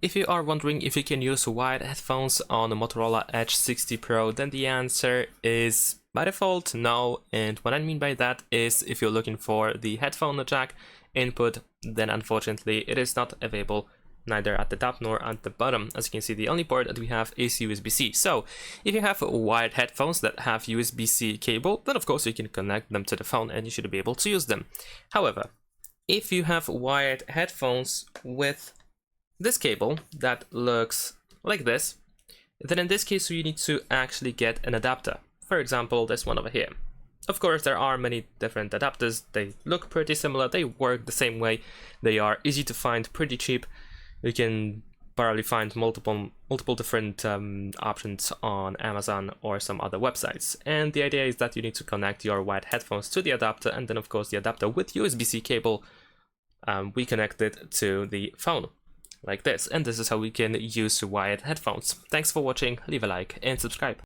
if you are wondering if you can use wired headphones on the Motorola Edge 60 Pro, then the answer is by default no. And what I mean by that is if you're looking for the headphone jack input, then unfortunately it is not available neither at the top nor at the bottom. As you can see, the only port that we have is USB-C. So if you have wired headphones that have USB-C cable, then of course you can connect them to the phone and you should be able to use them. However, if you have wired headphones with this cable that looks like this, then in this case you need to actually get an adapter. For example, this one over here. Of course, there are many different adapters. They look pretty similar, they work the same way, they are easy to find, pretty cheap. You can probably find multiple different options on Amazon or some other websites. And the idea is that you need to connect your wired headphones to the adapter, and then of course the adapter with USB-C cable, we connect it to the phone like this. And this is how we can use wired headphones. Thanks for watching, leave a like and subscribe.